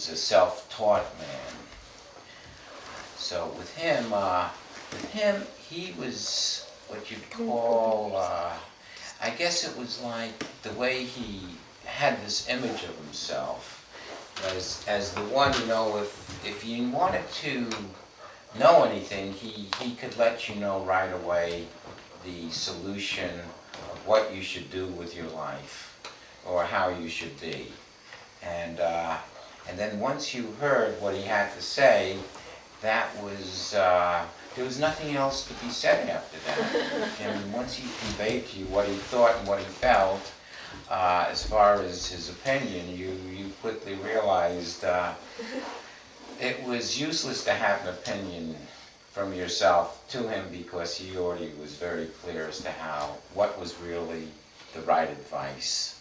was a self-taught man. So with him, he was what you'd call, I guess it was like the way he had this image of himself as the one, if you wanted to know anything, he could let you know right away the solution of what you should do with your life or how you should be. And then once you heard what he had to say, that was, there was nothing else to be said after that. And once he conveyed to you what he thought and what he felt, as far as his opinion, you quickly realized it was useless to have an opinion from yourself to him because he already was very clear as to what was really the right advice.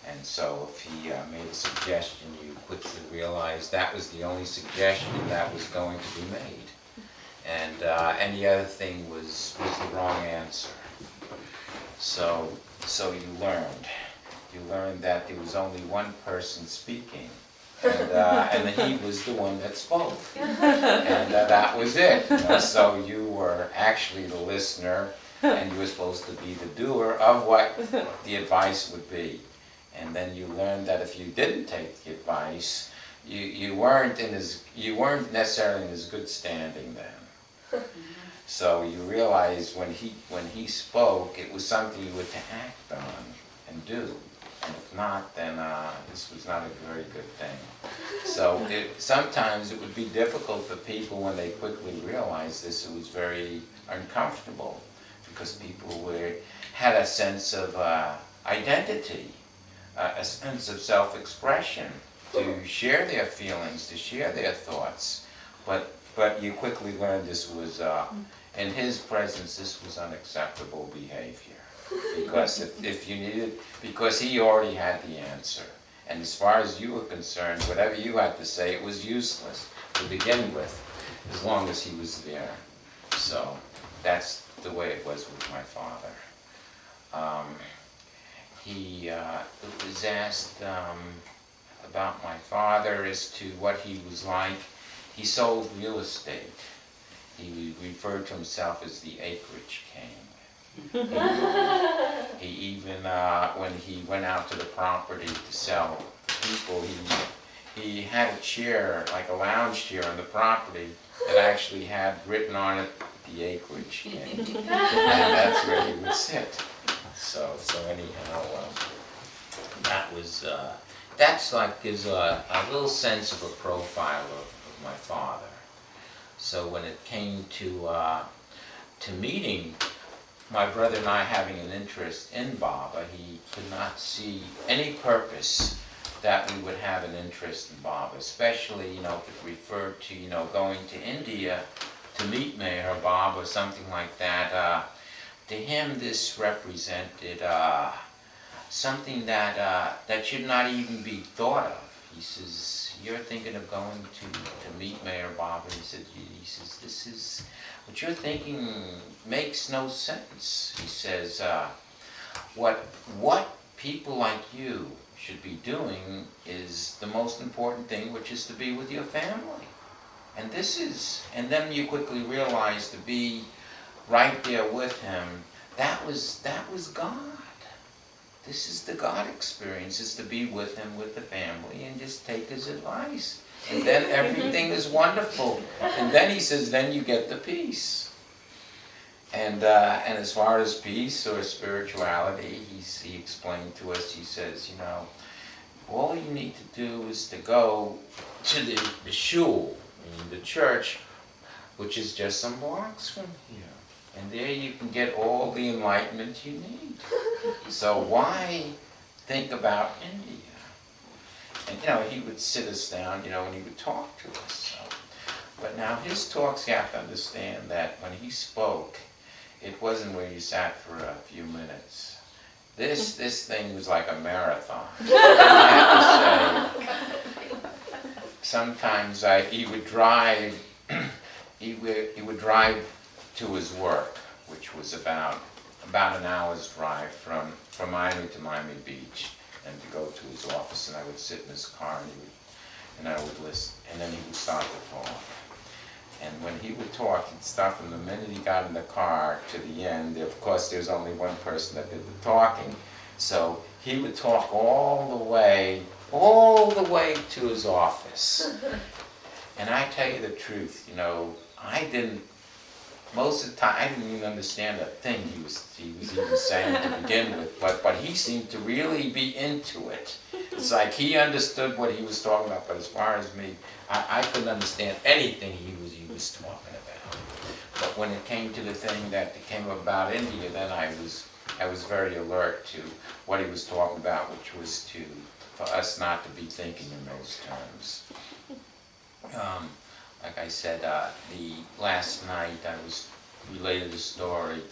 And so if he made a suggestion, you quickly realized that was the only suggestion that was going to be made. And any other thing was the wrong answer. So you learned. You learned that there was only one person speaking, and he was the one that spoke. And that was it. So you were actually the listener, and you were supposed to be the doer of what the advice would be. And then you learned that if you didn't take the advice, you weren't necessarily in as good standing then. So you realized when he spoke, it was something you were to act on and do. And if not, then this was not a very good thing. So sometimes it would be difficult for people when they quickly realized this. It was very uncomfortable because people had a sense of identity, a sense of self-expression, to share their feelings, to share their thoughts. But you quickly learned this was, in his presence, this was unacceptable behavior. Because because he already had the answer. And as far as you were concerned, whatever you had to say, it was useless to begin with, as long as he was there. So that's the way it was with my father. He was asked about my father as to what he was like. He sold real estate. He referred to himself as the acreage king. He even, when he went out to the property to sell people, he had a chair, like a lounge chair on the property that actually had written on it, the acreage king. And that's where he would sit. So anyhow, that's like gives a little sense of a profile of my father. So when it came to meeting my brother and I having an interest in Baba, he could not see any purpose that we would have an interest in Baba, especially, if it referred to, going to India to meet Meher Baba or something like that. To him, this represented something that should not even be thought of. He says, you're thinking of going to meet Meher Baba. He says, this is, what you're thinking makes no sense. He says, what people like you should be doing is the most important thing, which is to be with your family. And then you quickly realize to be right there with him, that was God. This is the God experience, is to be with him, with the family, and just take his advice. And then everything is wonderful. And then he says, then you get the peace. And as far as peace or spirituality, he explained to us, he says, all you need to do is to go to the shul, meaning the church, which is just some blocks from here. And there you can get all the enlightenment you need. So why think about India? And he would sit us down, and he would talk to us. So. But now his talks, you have to understand that when he spoke, it wasn't where you sat for a few minutes. This thing was like a marathon. I have to say, sometimes he would drive to his work, which was about an hour's drive from Miami to Miami Beach, and to go to his office, and I would sit in his car, and and I would listen, and then he would start to talk. And when he would talk, he'd start from the minute he got in the car to the end. Of course, there's only one person that did the talking. So he would talk all the way to his office. And I tell you the truth, most of the time, I didn't even understand a thing he was even saying to begin with, but he seemed to really be into it. It's like he understood what he was talking about, but as far as me, I couldn't understand anything he was talking about. But when it came to the thing that came about India, then I was very alert to what he was talking about, which was for us not to be thinking in those terms. Like I said, the last night I was related a story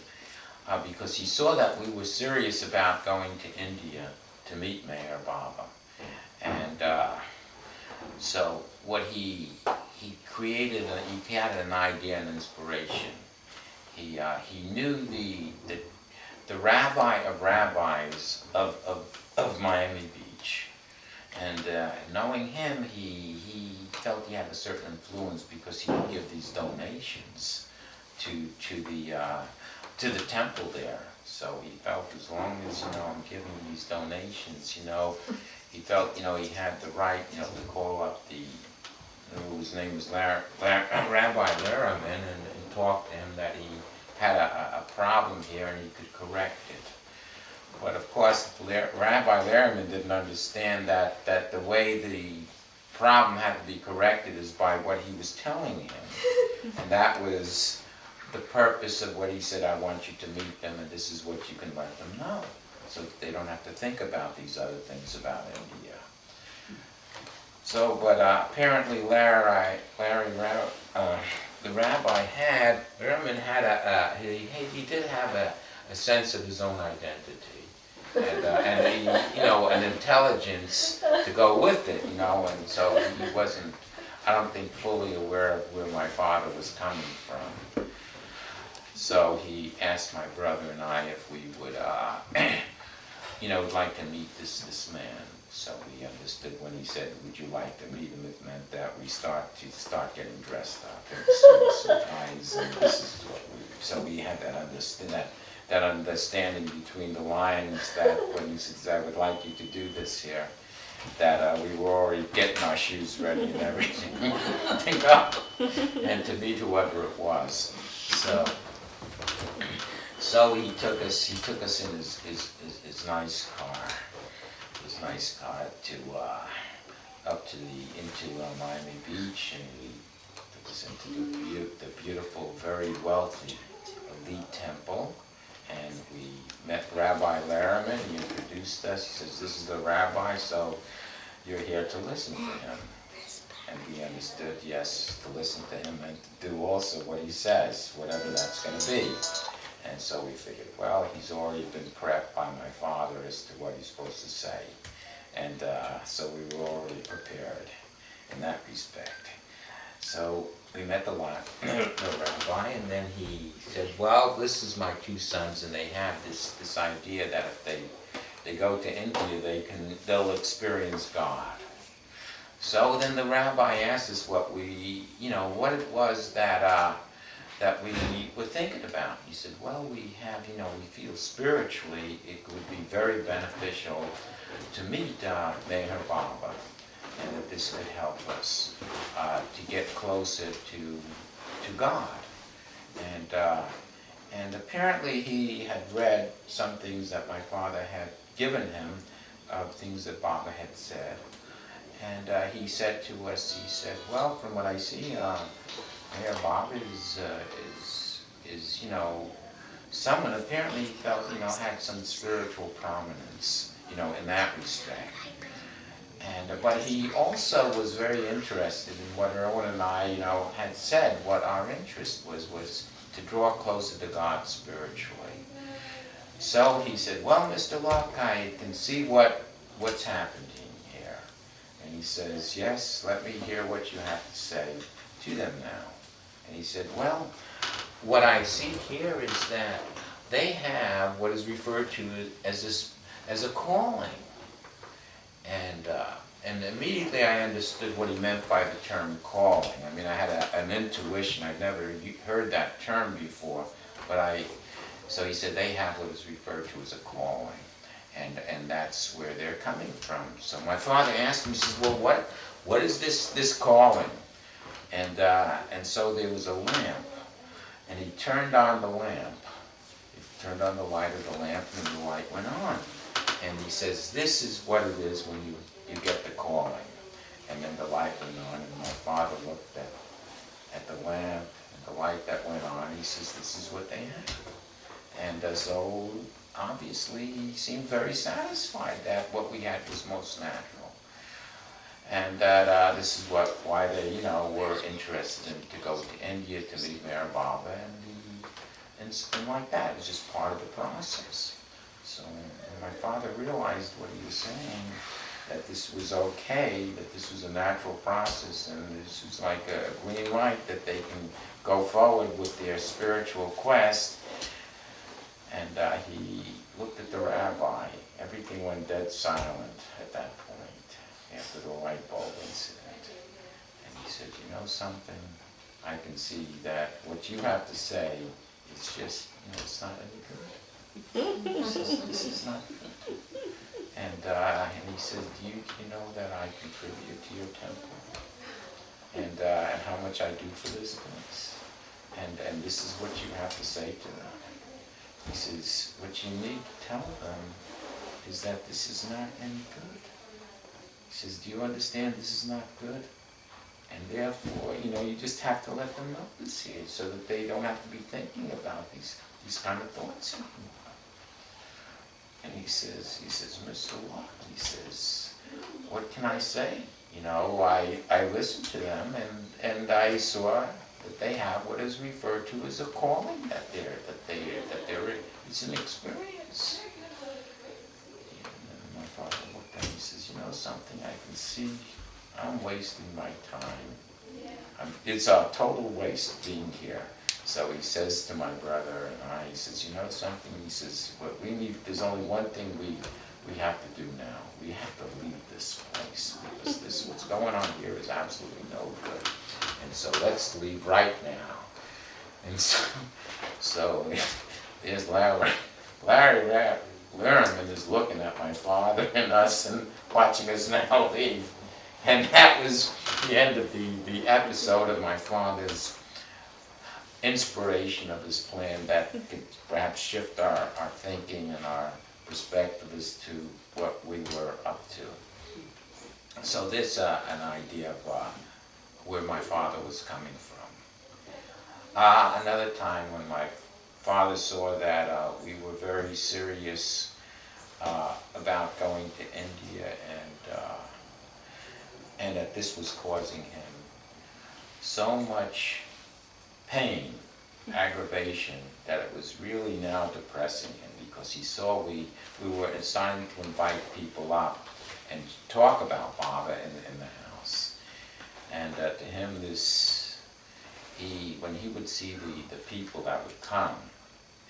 because he saw that we were serious about going to India to meet Meher Baba. And so what he created, he had an idea and inspiration. He knew the rabbi of rabbis of Miami Beach. And knowing him, he felt he had a certain influence because he would give these donations to the temple there. So he felt as long as I'm giving these donations, he felt he had the right to call up whose name was Rabbi Laraman and talk to him that he had a problem here and he could correct it. But of course, Rabbi Laraman didn't understand that the way the problem had to be corrected is by what he was telling him. And that was the purpose of what he said, I want you to meet them and this is what you can let them know. So they don't have to think about these other things about India. So, but apparently the rabbi Laraman had he did have a sense of his own identity. And an intelligence to go with it, and so he wasn't, I don't think, fully aware of where my father was coming from. So he asked my brother and I if we would, would like to meet this man. So we understood when he said, would you like to meet him, it meant that we start getting dressed up in suits and ties, and this is what so we had that understanding between the lines that when he says, I would like you to do this here, that we were already getting our shoes ready and everything to go and to meet whoever it was. So he took us in his nice car to up to into Miami Beach, and he took us into the beautiful, very wealthy elite temple. And we met Rabbi Laraman. He introduced us. He says, this is the rabbi, so you're here to listen to him. And we understood, yes, to listen to him and to do also what he says, whatever that's going to be. And so we figured, well, he's already been prepped by my father as to what he's supposed to say. And so we were already prepared in that respect. So we met the rabbi, and then he said, well, this is my two sons, and they have this idea that if they go to India, they'll experience God. So then the rabbi asked us what it was that we were thinking about. He said, well, we feel spiritually it would be very beneficial to meet Meher Baba, and that this could help us to get closer to God. And apparently he had read some things that my father had given him, of things that Baba had said. And he said to us, he said, well, from what I see, Meher Baba is someone apparently he felt, had some spiritual prominence, in that respect. But he also was very interested in what Erwin and I, had said. What our interest was to draw closer to God spiritually. So he said, well, Mr. Locke, I can see what's happening here. And he says, yes, let me hear what you have to say to them now. And he said, well, what I see here is that they have what is referred to as a calling. and immediately I understood what he meant by the term calling. I mean, I had an intuition. I'd never heard that term before, but so he said they have what is referred to as a calling, and that's where they're coming from. So my father asked me, he says, well, what is this calling? And so there was a lamp, and he turned on the lamp. He turned on the light of the lamp, and the light went on. And he says, this is what it is when you get the calling. And then the light went on, and my father looked at the lamp and the light that went on. He says, this is what they have. And so obviously he seemed very satisfied that what we had was most natural. And that this is why they, were interested to go to India to meet Mayor Baba and like that. It was just part of the process. So when my father realized what he was saying, that this was okay, that this was a natural process, and this was like a green light that they can go forward with their spiritual quest. And he looked at the rabbi. Everything went dead silent at that point after the light bulb incident. And he said, you know something? I can see that what you have to say is just, it's not any good. This is not good. And he said, do you know that I contribute to your temple? And how much I do for this place? And this is what you have to say to them. He says, what you need to tell them is that this is not any good. He says, do you understand this is not good? And therefore, you just have to let them know this here so that they don't have to be thinking about these kind of thoughts anymore. And he says, Mr. Locke, he says, what can I say? I listened to them and I saw that they have what is referred to as a calling, that it's an experience. And my father looked at me and says, you know something, I can see I'm wasting my time. It's a total waste being here. So he says to my brother and I, he says, you know something? He says, there's only one thing we have to do now. We have to leave this place because what's going on here is absolutely no good. And so let's leave right now. And so there's Larry. Larry Lerman is looking at my father and us and watching us now leave. And that was the end of the episode of my father's inspiration of his plan that could perhaps shift our thinking and our perspective as to what we were up to. So this an idea of where my father was coming from. Another time when my father saw that we were very serious about going to India and that this was causing him so much pain, aggravation, that it was really now depressing him because he saw we were starting to invite people up and talk about Baba in the house. And to him when he would see the people that would come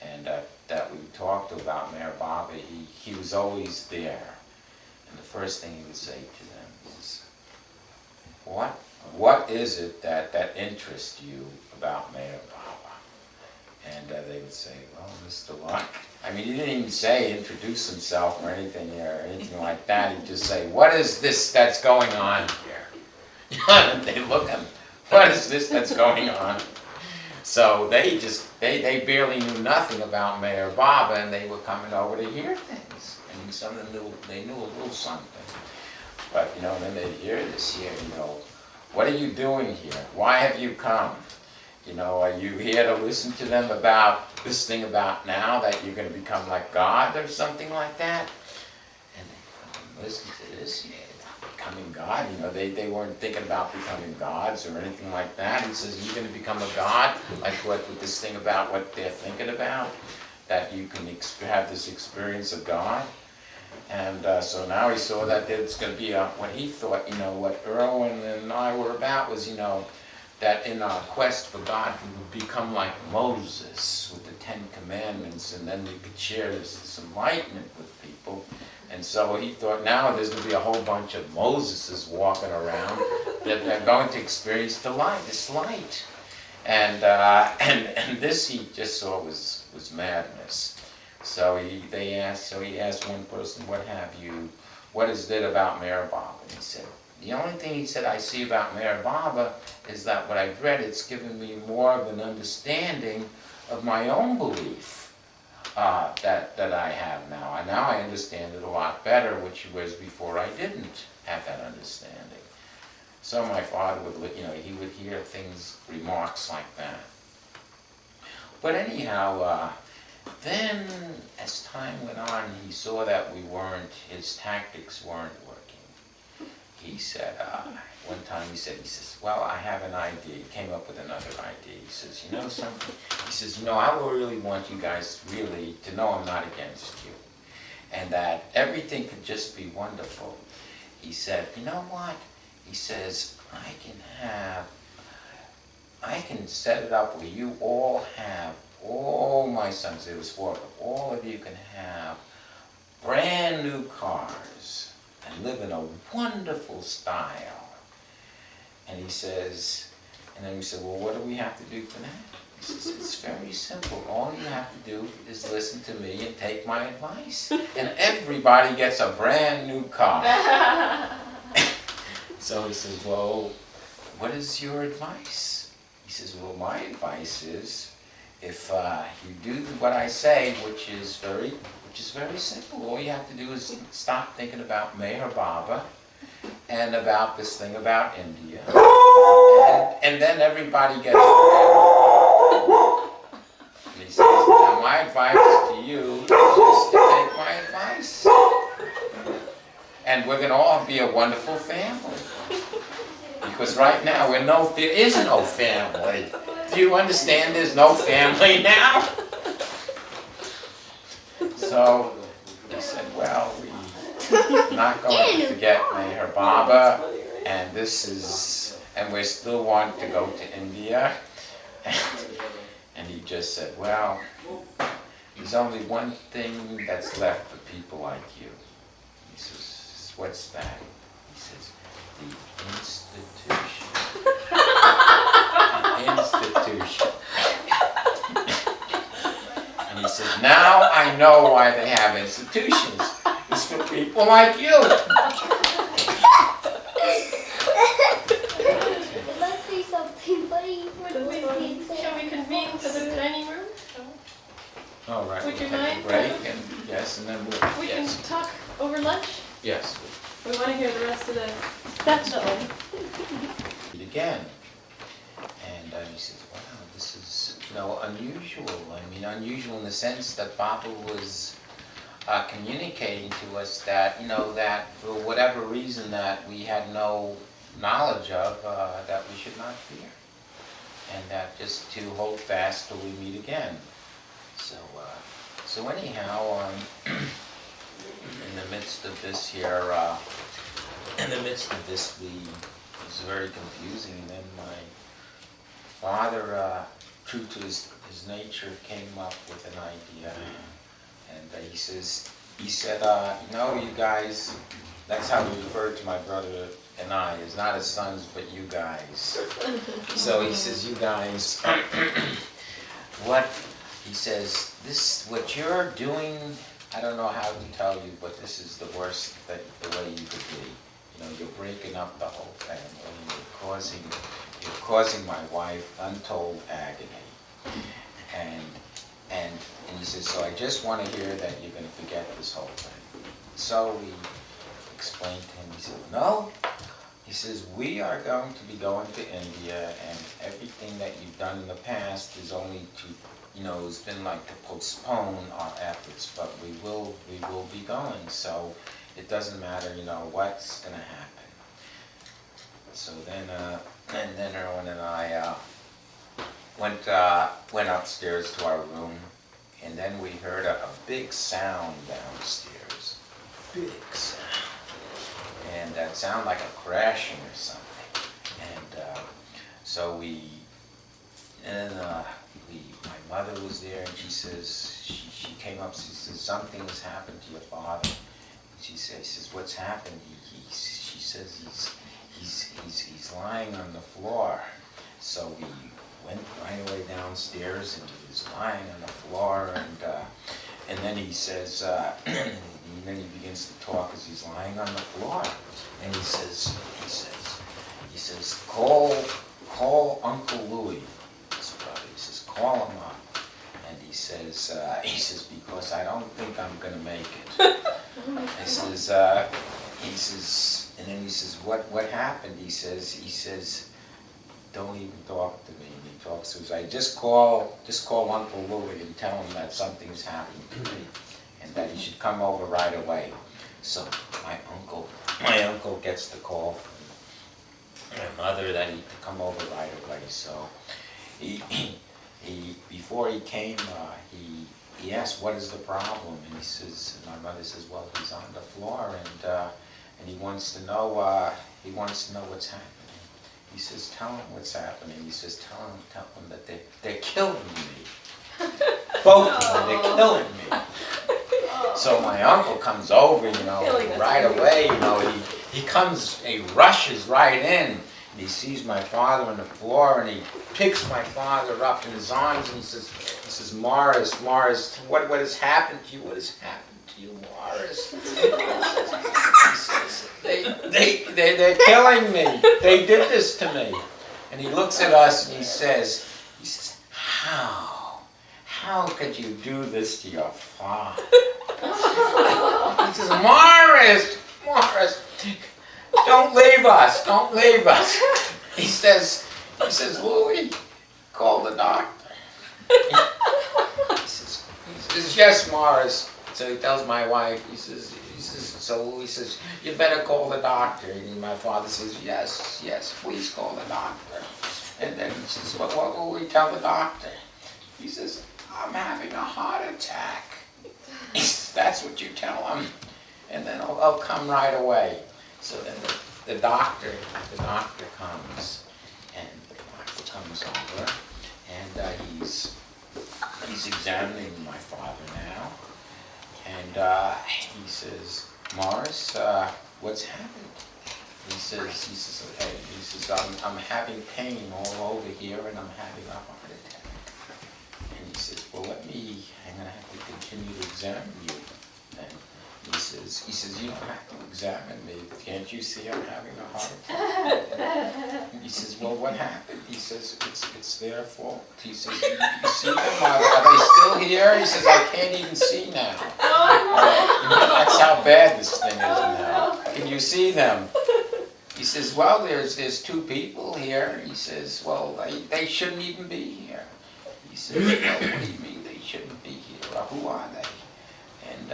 and that we talked about Mayor Baba, he was always there. And the first thing he would say to them is, what is it that interests you about Mayor Baba? And they would say, well, Mr. Locke. I mean, he didn't even introduce himself or anything like that. He'd just say, what is this that's going on here? And they look at him, what is this that's going on? So they barely knew nothing about Mayor Baba, and they were coming over to hear things. And some of them they knew a little something. But, then they'd hear this here, what are you doing here? Why have you come? Are you here to listen to them about this thing about now that you're going to become like God or something like that? And they listen to this, becoming God. They weren't thinking about becoming gods or anything like that. He says, you're going to become a God? Like with this thing about what they're thinking about? That you can have this experience of God? And so now he saw that it's going to be what he thought, what Erwin and I were about was, that in our quest for God, we would become like Moses with the 10 Commandments, and then we could share this enlightenment with people. And so he thought, now there's going to be a whole bunch of Moseses walking around that they're going to experience the light, this light. And this he just saw was madness. So he asked one person, what is it about Meher Baba? And he said, the only thing he said I see about Meher Baba is that what I've read, it's given me more of an understanding of my own belief that I have now. And now I understand it a lot better, which was before I didn't have that understanding. So my father would, he would hear remarks like that. But anyhow, then as time went on, he saw that his tactics weren't working. He said, one time he says, well, I have an idea. He came up with another idea. He says, you know something? He says, I will really want you guys really to know I'm not against you. And that everything could just be wonderful. He said, you know what? He says, I can set it up where you all my sons, there was 4 of them, all of you can have brand new cars and live in a wonderful style. And he says, and then we said, well, what do we have to do for that? He says, it's very simple. All you have to do is listen to me and take my advice. And everybody gets a brand new car. So he says, well, what is your advice? He says, well, my advice is, if you do what I say, which is very simple, all you have to do is stop thinking about Meher Baba and about this thing about India, and then everybody gets it. And he says, now my advice to you is just to take my advice. And we're going to all be a wonderful family. Because right now there is no family. Do you understand there's no family now? So he said, well, we're not going to forget Meher Baba, and we still want to go to India. And he just said, well, there's only one thing that's left for people like you. He says, what's that? He says, the institution. Institution. And he says, now I know why they have institutions. It's for people like you. Shall we convene to the dining room? All right. Would you we'll take mind? a break, and yes, and then We can talk over lunch? Yes. We want to hear the rest of this. Definitely. Again. And he says, wow, this is, unusual. I mean, unusual in the sense that Baba was communicating to us that, that for whatever reason that we had no knowledge of, that we should not fear. And that just to hold fast till we meet again. So anyhow, in the midst of this here, it was very confusing. And then my father, true to his nature, came up with an idea. And he said, you guys, that's how he referred to my brother and I, is not his sons, but you guys. So he says, you guys, what you're doing, I don't know how to tell you, but this is the worst the way you could be. You're breaking up the whole family. You're causing my wife untold agony. And he says, so I just want to hear that you're going to forget this whole thing. So we explained to him, he said, no. He says, we are going to be going to India, and everything that you've done in the past is only to, it's been like to postpone our efforts, but we will be going, so it doesn't matter, what's going to happen. So then Erwin and I went upstairs to our room, and then we heard a big sound downstairs. Big sound. And that sounded like a crashing or something. And so my mother was there, and she says, she came up, she says, something has happened to your father. She says, what's happened? She says he's lying on the floor. So we went right away downstairs, and he was lying on the floor, and then he says, and then he begins to talk as he's lying on the floor, and he says, call Uncle Louie, his brother. He says, call him up, and he says, because I don't think I'm gonna make it. And then he says, what happened? He says, don't even talk to me. And he talks to us. I just call Uncle Louie and tell him that something's happened to me, and that he should come over right away. So my uncle gets the call from my mother that he to come over right away. So he before he came, he asked, what is the problem? And he says, and my mother says, well, he's on the floor, and he wants to know what's happening. He says, tell him what's happening. He says, tell him that they're killing me. Both of them, they're killing me. So my uncle comes over, right away, he comes, he rushes right in, and he sees my father on the floor, and he picks my father up in his arms, and he says, Morris, what has happened to you? What has happened to you, Morris? He says, they're killing me. They did this to me. And he looks at us and he says, how could you do this to your father? He says, Morris, don't leave us. He says, Louie, call the doctor. He says, yes, Morris. So he tells my wife, he says, so Louie says, you better call the doctor. And my father says, yes, please call the doctor. And then he says, what will we tell the doctor? He says, I'm having a heart attack. He says, that's what you tell him. And then I'll come right away. So then the doctor comes, and the doctor comes over, and he's examining my father now. And he says, Morris, what's happened? He says, okay. I'm having pain all over here, and I'm having a heart attack. And he says, well, I'm gonna have to continue to examine you. And he says, you don't have to examine me. Can't you see I'm having a heart attack? And he says, well, what happened? He says, it's their fault. He says, you see them? Are they still here? He says, I can't even see now. That's how bad this thing is now. Can you see them? He says, well, there's two people here. He says, well, they shouldn't even be here. He says, well, what do you mean they shouldn't be here? Who are they? And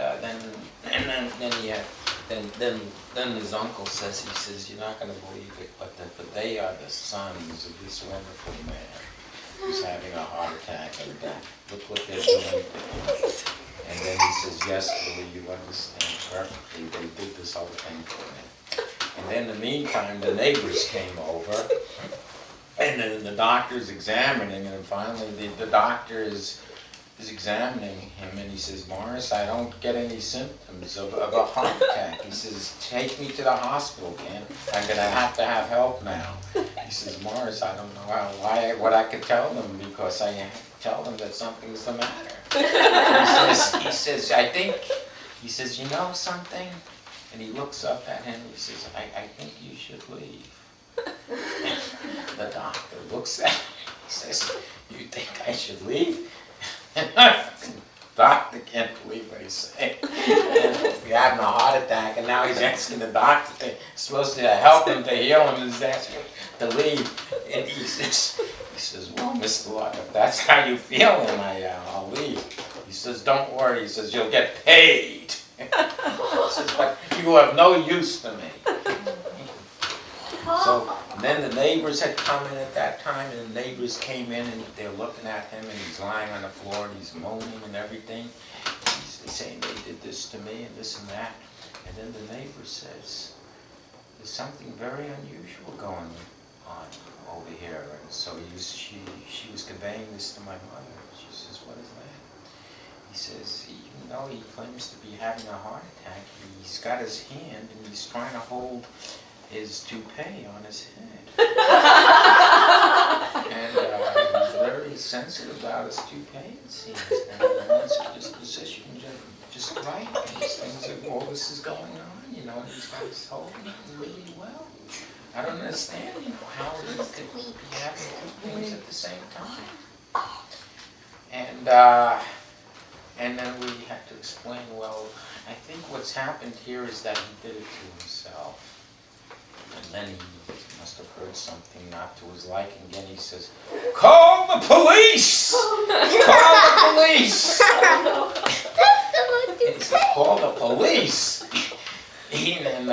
then his uncle says, he says, you're not going to believe it, but they are the sons of this wonderful man who's having a heart attack, and look what they're doing. And then he says, yes, Louie, you understand perfectly. They did this whole thing for me. And then in the meantime, the neighbors came over, and then the doctor's examining, and finally the doctor is examining him, and he says, Morris, I don't get any symptoms of a heart attack. He says, take me to the hospital, Ken. I'm going to have help now. He says, Morris, I don't know what I could tell them, because I have to tell them that something's the matter. He says, you know something? And he looks up at him, he says, I think you should leave. The doctor looks at him, he says, you think I should leave? Doctor can't believe what he's saying. You're having a heart attack, and now he's asking the doctor supposed to help him, to heal him, and he's asking him to leave. And he says, well, Mr. Lord, if that's how you feel, then I'll leave. He says, don't worry. He says, you'll get paid. He says, but you have no use to me. So then the neighbors had come in at that time, and the neighbors came in, and they're looking at him, and he's lying on the floor, and he's moaning and everything. He's saying they did this to me and this and that. And then the neighbor says, there's something very unusual going on over here. And so she was conveying this to my mother. She says, what is that? he says, even though he claims to be having a heart attack, he's got his hand and he's trying to hold his toupee on his head. And he's very sensitive about his toupee, it seems. And he wants it just positioned just right. These things are, all this is going on, you know, and he's got his holding it really well. I don't understand, you know, how it is to be having two things at the same time. And then we had to explain, well, I think what's happened here is that he did it to himself. And then he must have heard something not to his liking. Again, he says, "Call the police! Call the police!" And he says, "Call the police!" And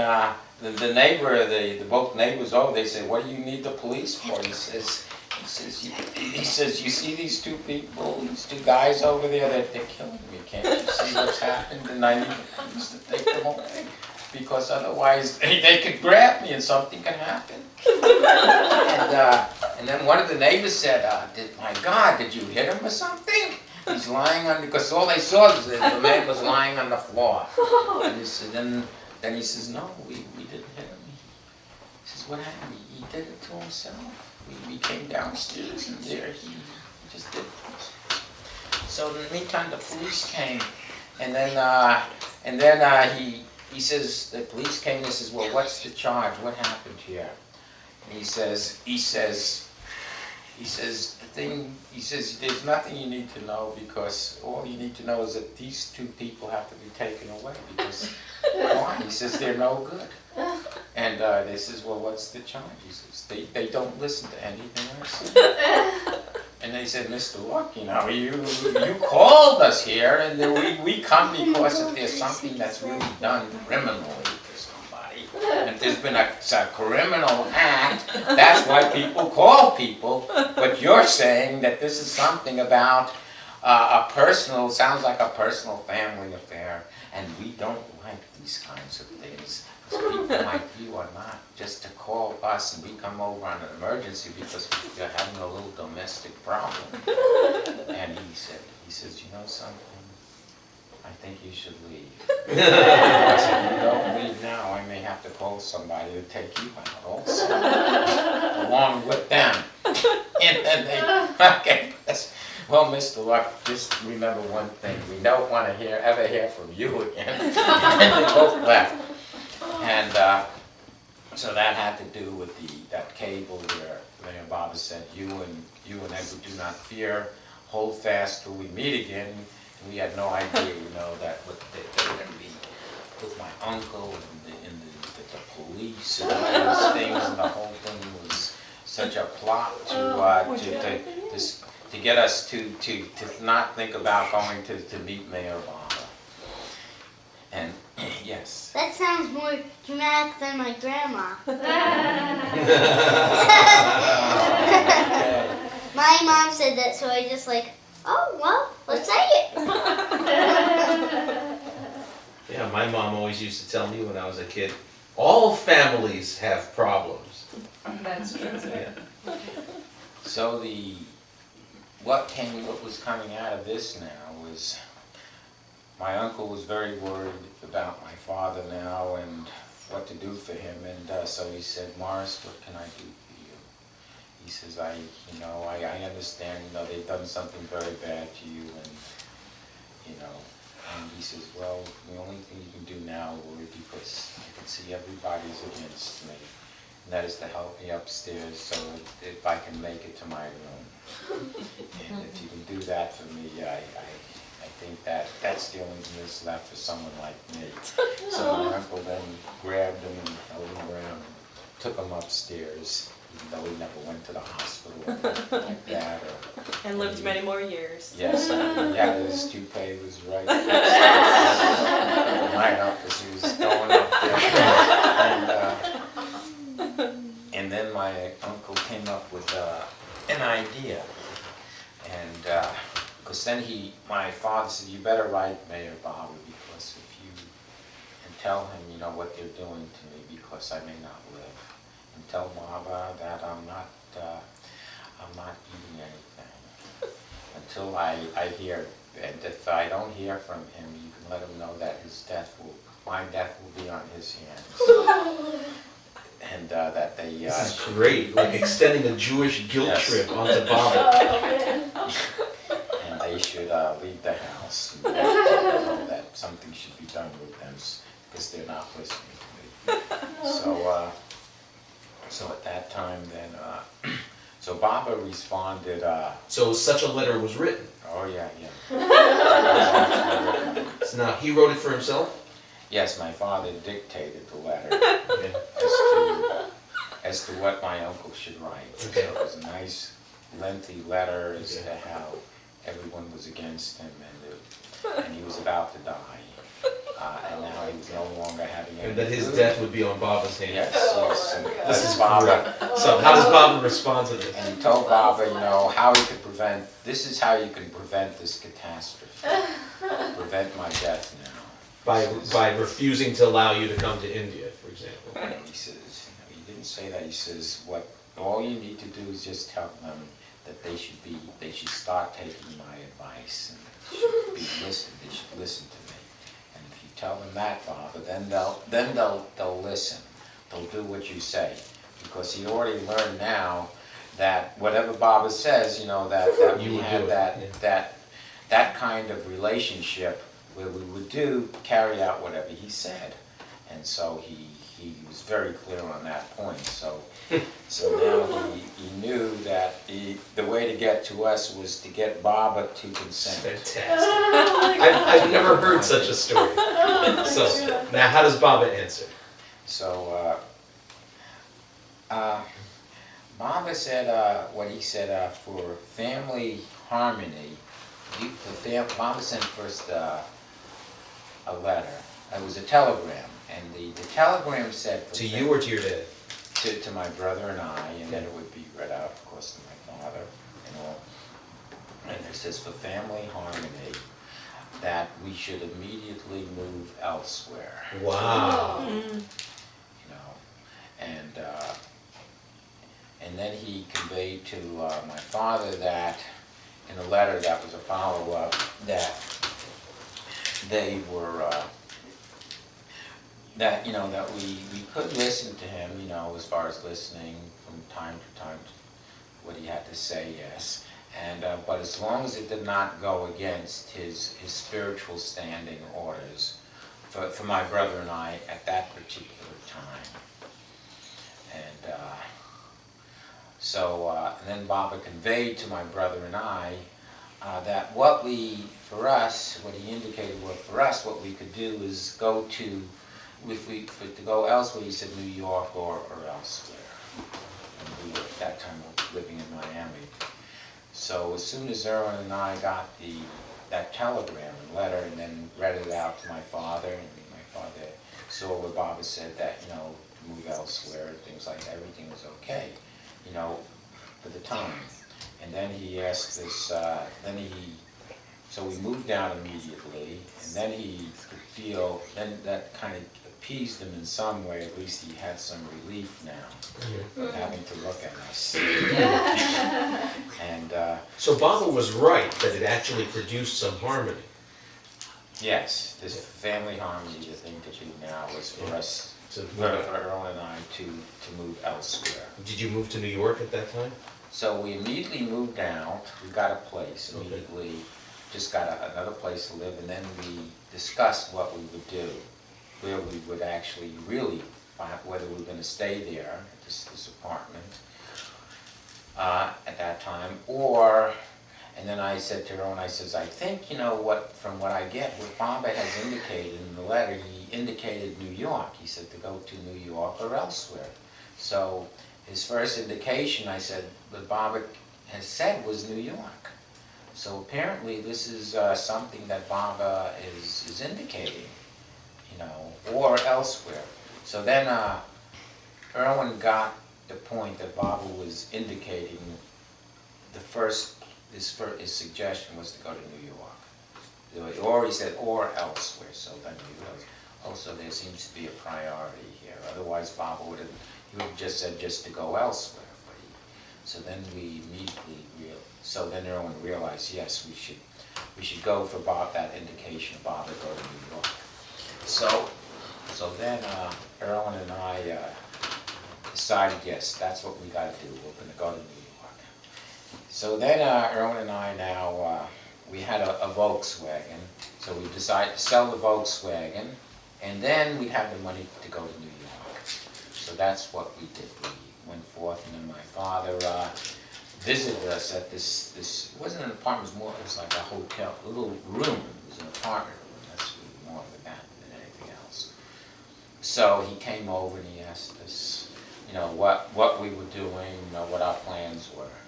the neighbor, both neighbors over, they say, "What do you need the police for?" He says, "You see these two people, these two guys over there, they're killing me. Can't you see what's happened? And I need the police to take them away. Because otherwise they could grab me and something could happen." And then one of the neighbors said, "My God, did you hit him or something?" He's lying on, because all they saw was that the man was lying on the floor. And he said, then he says, "No, we didn't hit him." He says, "What happened? He did it to himself. We came downstairs and there he just did it to himself." So in the meantime, the police came, and then he says, the police came and he says, "Well, what's the charge? What happened here?" And he says, "There's nothing you need to know, because all you need to know is that these two people have to be taken away, because why?" He says, "They're no good." And they says, "Well, what's the charge?" He says, they don't listen to anything I say." And they said, "Mr. Luck, you know, you called us here, and we come because if there's something that's really done criminally to somebody, and if there's been a criminal act, that's why people call people. But you're saying that this is something about sounds like a personal family affair, and we don't like these kinds of things. People like you are not just to call us and we come over on an emergency because you're having a little domestic problem." And he says, "You know something? I think you should leave. Because if you don't leave now, I may have to call somebody to take you out also, along with them." And then okay. "Well, Mr. Luck, just remember one thing. We don't want to ever hear from you again." And they both left. And so that had to do with that cable where Mayor Baba said, you and Edward do not fear, hold fast till we meet again." And we had no idea, you know, that they were going to be with my uncle and the police and all those things, and the whole thing was such a plot to get us to not think about going to meet Mayor Baba. And yes. That sounds more dramatic than my grandma. My mom said that, so I just oh, well, let's say it. Yeah, my mom always used to tell me when I was a kid, all families have problems. That's true. Yeah. So what was coming out of this now was, my uncle was very worried about my father now and what to do for him, and so he said, "Morris, what can I do for you?" He says, I understand, you know, they've done something very bad to you, and, you know," and he says, "Well, the only thing you can do now, Lord, because I can see everybody's against me, and that is to help me upstairs so if I can make it to my room. And if you can do that for me, I think that's the only thing that's left for someone like me." So my uncle then grabbed him and held him around, took him upstairs, even though he never went to the hospital or anything like that. And lived many more years. Yes, yeah, his toupee was right up as he was going up there. And then my uncle came up with an idea, and because then my father said, "You better write Mayor Baba, because if you, and tell him, you know, what they're doing to me, because I may not live. And tell Baba that I'm not eating anything until I hear if I don't hear from him, you can let him know that my death will be on his hands. And that they, This is great, like extending a Jewish guilt Yes. trip onto Baba. Oh, man. and they should leave the house. And let them know that something should be done with them, because they're not listening to me. So at that time then, so Baba responded, So such a letter was written. oh yeah. So now he wrote it for himself? Yes, my father dictated the letter Okay. as to what my uncle should write. Okay. So it was a nice lengthy letter as Okay. to how everyone was against him and he was about to die. And now he was no longer having any And that his food. death would be on Baba's hands. Yes, yes. And This that's is Baba. great. So how does Baba respond to this? And he told Baba, how he could prevent, this is how you can prevent this catastrophe. Prevent my death now. By refusing to allow you to come to India, for example. And he says, he didn't say that, he says, all you need to do is just tell them that they should start taking my advice and they should listen to me. And if you tell them that, Baba, then they'll listen. They'll do what you say. Because he already learned now that whatever Baba says, that You we would had do it, that kind of relationship where we would carry out whatever he said. And so he was very clear on that point. So now he knew that the way to get to us was to get Baba to consent. Fantastic. I've never heard such a story. So now how does Baba answer? So Baba said what he said for family harmony. Baba sent first a letter. It was a telegram, and the telegram said To you or to your dad? to my brother and I, and then it would be read out, of course, to my father and all. And it says for family harmony that we should immediately move elsewhere. Wow. And then he conveyed to my father that in a letter that was a follow-up that they were that we could listen to him, as far as listening from time to time to what he had to say, yes, and but as long as it did not go against his spiritual standing orders for my brother and I at that particular time. And and then Baba conveyed to my brother and I that what he indicated for us, what we could do is go to, to go elsewhere, he said New York or elsewhere. And we were at that time living in Miami. So as soon as Erwin and I got that telegram and letter and then read it out to my father, and my father saw where Baba said that, to move elsewhere and things like that, everything was okay, for the time. And then he asked us, so we moved down immediately, and then he could feel, then that kind of appeased him in some way, at least he had some relief now, of having to look at us. And So Baba was right that it actually produced some harmony. yes, this family harmony, the thing to do now was for us, So, for Erwin and I, to move elsewhere. did you move to New York at that time? So we immediately moved down, we got a place Okay. immediately, just got another place to live, and then we discussed what we would do, where we would actually really find, whether we were going to stay there, at this apartment, at that time, and then I said to Erwin, I think, from what I get, what Baba has indicated in the letter, he indicated New York. He said to go to New York or elsewhere. So his first indication, I said, that Baba has said was New York. So apparently this is something that Baba is indicating, or elsewhere. So then Erwin got the point that Baba was indicating his suggestion was to go to New York. Or he said, or elsewhere. So then we realized, so there seems to be a priority here. Otherwise Baba would have just said just to go elsewhere. So then we immediately then Erwin realized, yes, we should we should go for Bob, that indication of Bob to go to New York. So then Erwin and I decided, yes, that's what we gotta do, we're gonna go to New York. So then Erwin and I now, we had a Volkswagen, so we decided to sell the Volkswagen, and then we'd have the money to go to New York. So that's what we did, we went forth, and then my father visited us at this, it wasn't an apartment, it was like a hotel, a little room, it was an apartment room, that's more of that than anything else. So he came over and he asked us, what we were doing, what our plans were.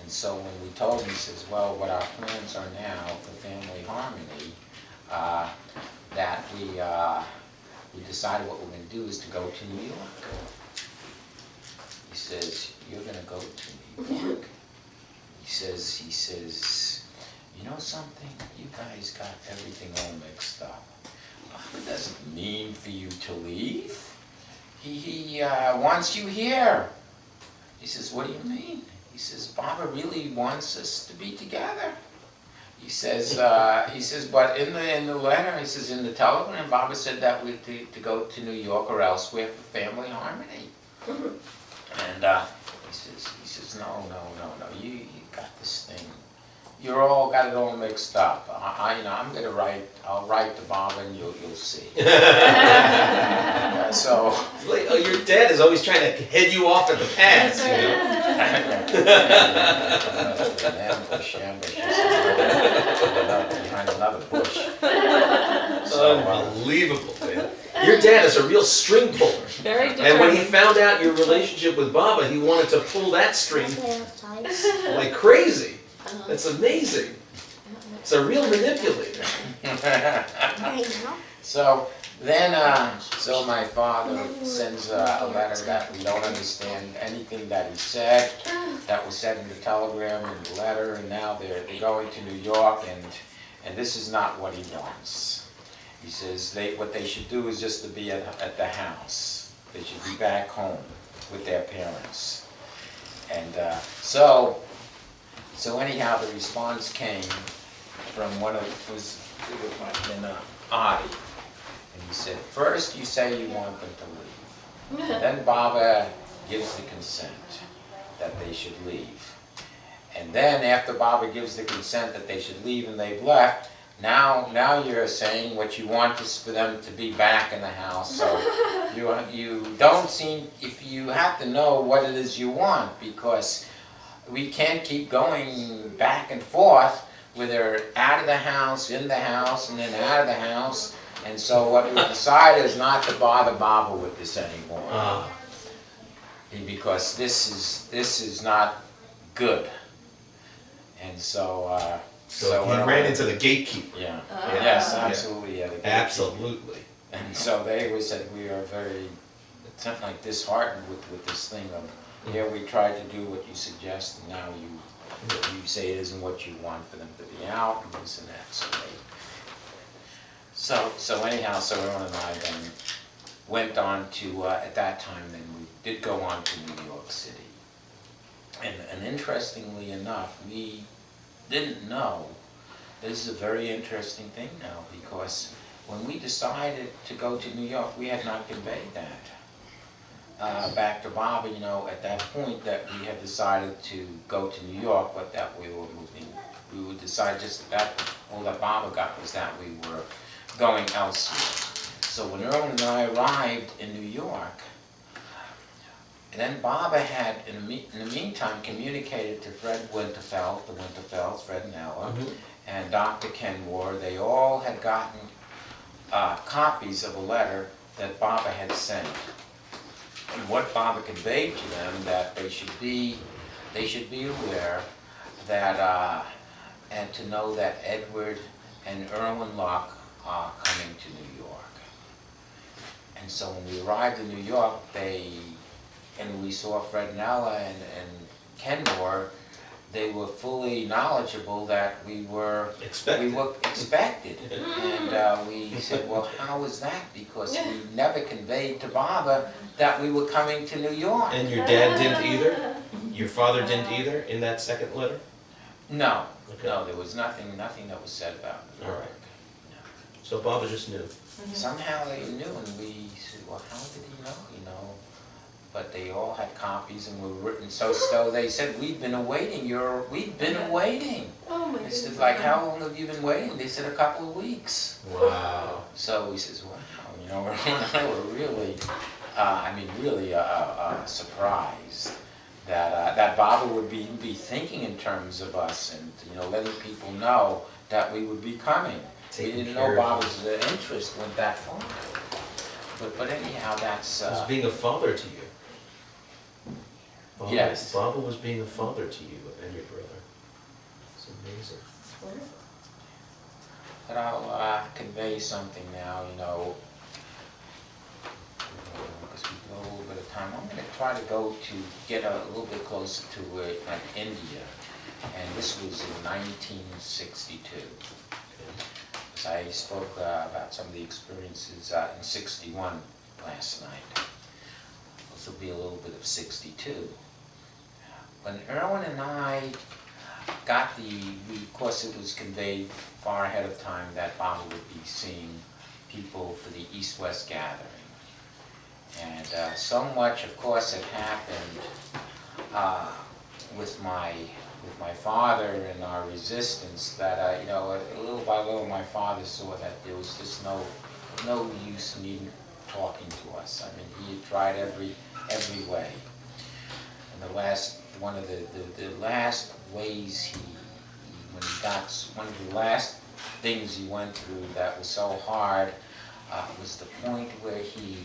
And so when we told him, he says, well, what our plans are now for family harmony, that we decided what we're going to do is to go to New York. He says, you're going to go to New York? He says, you know something? You guys got everything all mixed up. It doesn't mean for you to leave. He wants you here. He says, what do you mean? He says, Baba really wants us to be together. He says, but in the letter, he says, in the telegram, Baba said that we're to go to New York or elsewhere for family harmony. And he says, no, you got this thing. You're all got it all mixed up. I'm gonna I'll write to Baba and you'll see. So. Like, oh, your dad is always trying to head you off at the pass, Ambush, behind another bush. Unbelievable, man. Your dad is a real string puller. Very And when he determined. found out your relationship with Baba, he wanted to pull that string Outside. like crazy. That's amazing. It's a real manipulator. So then, so my father sends a letter that we don't understand anything that he said, that was said in the telegram and the letter, and now they're going to New York, and this is not what he wants. He says what they should do is just to be at the house. They should be back home with their parents. And so anyhow, the response came from it might have been Adi. And he said, first you say you want them to leave. Then Baba gives the consent that they should leave. And then after Baba gives the consent that they should leave and they've left, now you're saying what you want is for them to be back in the house. So you don't seem, if you have to know what it is you want, because we can't keep going back and forth where they're out of the house, in the house, and then out of the house. And so what we decided is not to bother Baba with this anymore. Because this is not good. And so he ran into the gatekeeper. Yeah. Yes, absolutely. Yeah, the gatekeeper. Absolutely. And so they always said we are very, something like disheartened with this thing of, here we tried to do what you suggest, and now you say it isn't what you want for them to be out, and this and that. So anyhow, so Erwin and I then went on to, at that time, then we did go on to New York City. And interestingly enough, we didn't know, this is a very interesting thing now, because when we decided to go to New York, we had not conveyed that back to Baba, at that point that we had decided to go to New York, but that we were moving. We would decide just that all that Baba got was that we were going elsewhere. So when Erwin and I arrived in New York, and then Baba had, in the meantime, communicated to Fred Winterfeld, the Winterfelds, Fred and Ella, and Dr. Kenmore. They all had gotten copies of a letter that Baba had sent. And what Baba conveyed to them, that they should be aware that, and to know that Edward and Erwin Locke are coming to New York. And so when we arrived in New York, and we saw Fred and Ella and Kenmore, they were fully knowledgeable that we were expected. And we said, well, how is that? Because we never conveyed to Baba that we were coming to New York. And your dad didn't either? Your father didn't either in that second letter? No, Okay. No, there was nothing that was said about the All work. right. So Bob was just new. Somehow they knew, and we said, well, how did he know, But they all had copies and were written, so they said, we've been awaiting. Oh my I said, goodness. like, how long have you been waiting? They said, a couple of weeks. Wow. So he says, wow, we're really, really surprised that Baba would be thinking in terms of us and, letting people know that we would be coming. We Taking didn't care know of Baba's interest went that far. But anyhow, that's, He was being a father to you. Yes. Baba was being a father to you and your brother. It's amazing. but I'll convey something now, because we go a little bit of time. I'm going to try to get a little bit closer to like India, and this was in 1962. So I spoke about some of the experiences in 61 last night. This will be a little bit of 62. When Erwin and I got of course it was conveyed far ahead of time that Baba would be seeing people for the East-West gathering. And so much, of course, had happened with my father and our resistance that, little by little my father saw that there was just no use in even talking to us. I mean, he had tried every way. And one of the last ways one of the last things he went through that was so hard was the point where he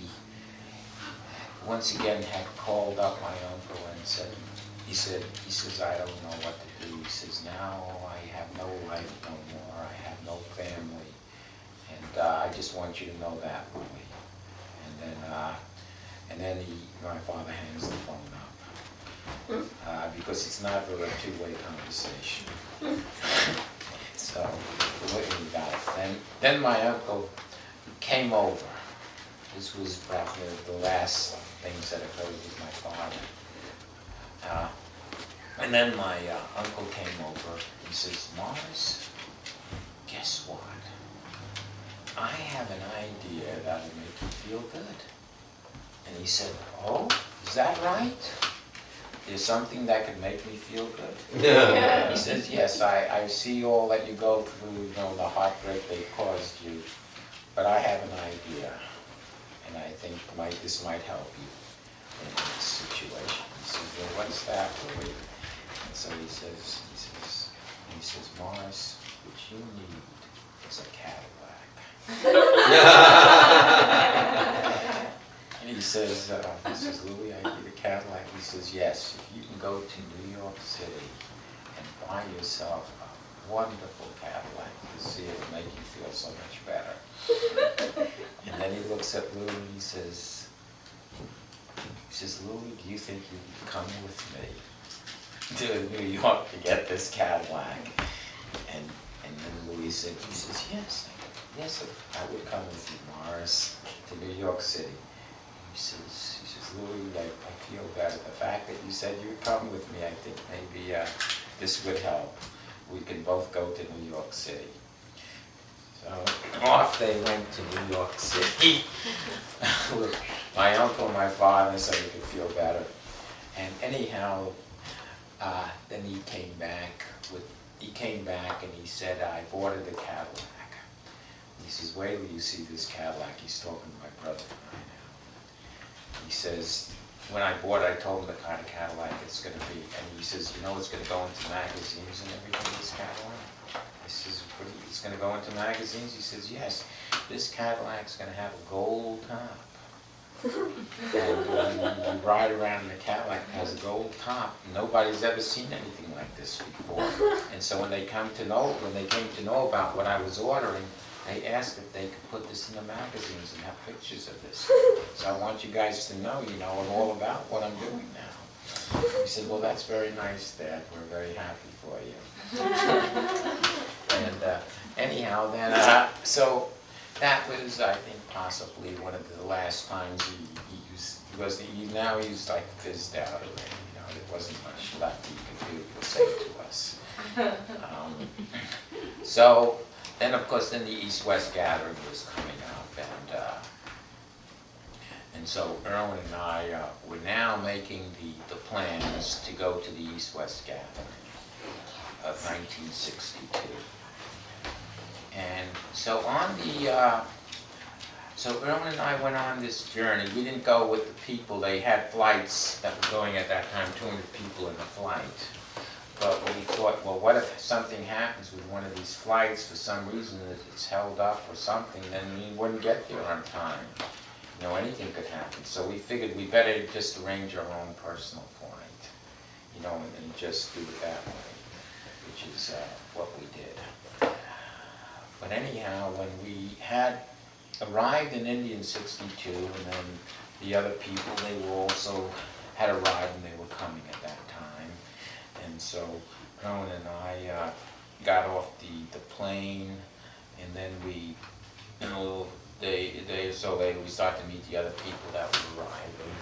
once again had called up my uncle and said, he says, I don't know what to do. He says, now I have no life no more. I have no family. And I just want you to know that, Willie. And then my father hangs the phone up. Because it's not really a two-way conversation. So, the way we got it. Then my uncle came over. This was perhaps the last things that occurred with my father. And then my uncle came over. He says, Morris, guess what? I have an idea that'll make you feel good. And he said, oh, is that right? There's something that could make me feel good? Yeah. He says, yes, I see all that you go through, the heartbreak they caused you, but I have an idea, and I think this might help you in this situation. He says, well, what's that, Willie? And so he says, Morris, what you need is a Cadillac. And he says, Louie, I need a Cadillac. He says, yes, if you can go to New York City and buy yourself a wonderful Cadillac, you'll see it'll make you feel so much better. And then he looks at Louie and he says, Louie, do you think you can come with me to New York to get this Cadillac? And then Louie said, yes, I would come with you, Morris, to New York City. He says, Louie, I feel better. The fact that you said you'd come with me, I think maybe this would help. We can both go to New York City. So off they went to New York City with my uncle and my father so they could feel better. And anyhow, then he came back and he said, I've ordered the Cadillac. He says, wait till you see this Cadillac. He's talking to my brother and I now. He says, when I bought it, I told him the kind of Cadillac it's going to be. And he says, it's going to go into magazines and everything, this Cadillac? I says, it's going to go into magazines? He says, yes. This Cadillac's going to have a gold top. And when you ride around in a Cadillac that has a gold top, nobody's ever seen anything like this before. And so when they came to know about what I was ordering, they asked if they could put this in the magazines and have pictures of this. So I want you guys to know, all about what I'm doing now. He said, well, that's very nice, Dad. We're very happy for you. And anyhow, then, so that was, I think, possibly one of the last times he used, because he now used like fizzed out already, wasn't much left he could do or say to us. So then, of course, then the East-West gathering was coming up, and so Erwin and I were now making the plans to go to the East-West gathering of 1962. And so so Erwin and I went on this journey. We didn't go with the people. They had flights that were going at that time, 200 people in a flight. But we thought, well, what if something happens with one of these flights for some reason, that it's held up or something, then we wouldn't get there on time. You know, anything could happen. So we figured we better just arrange our own personal flight, you know, and just do it that way, which is what we did. But anyhow, when we had arrived in India in 62, and then the other people, they were also had arrived and they were coming at that time. And so Erwin and I got off the plane, and then we, in a little day or so later, we started to meet the other people that were arriving.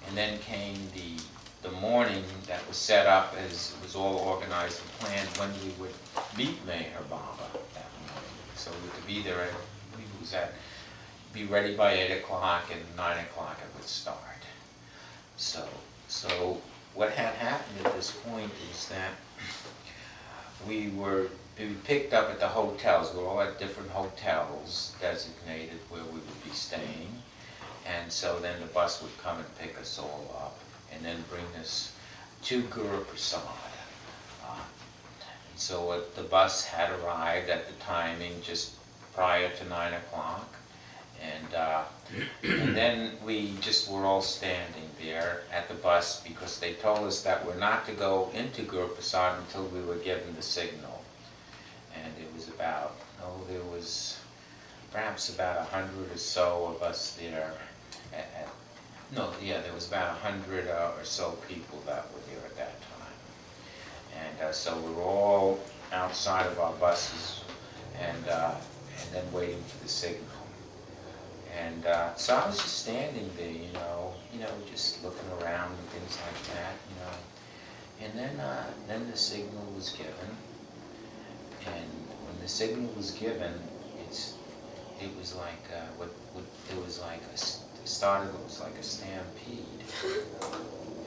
And then came the morning that was set up, as it was all organized and planned, when we would meet Mayor Baba that morning. So we could be there be ready by 8 o'clock, and 9 o'clock it would start. So what had happened at this point is that we picked up at the hotels. We were all at different hotels designated where we would be staying. And so then the bus would come and pick us all up and then bring us to Guru Prasad. So the bus had arrived at the timing just prior to 9 o'clock. And then we just were all standing there at the bus because they told us that we're not to go into Guru Prasad until we were given the signal. And it was there was perhaps about 100 or so of us there. There was about 100 or so people that were there at that time. And so we were all outside of our buses and then waiting for the signal. And so I was just standing there, you know, just looking around and things like that, you know. And then the signal was given. And when the signal was given, it was like a stampede.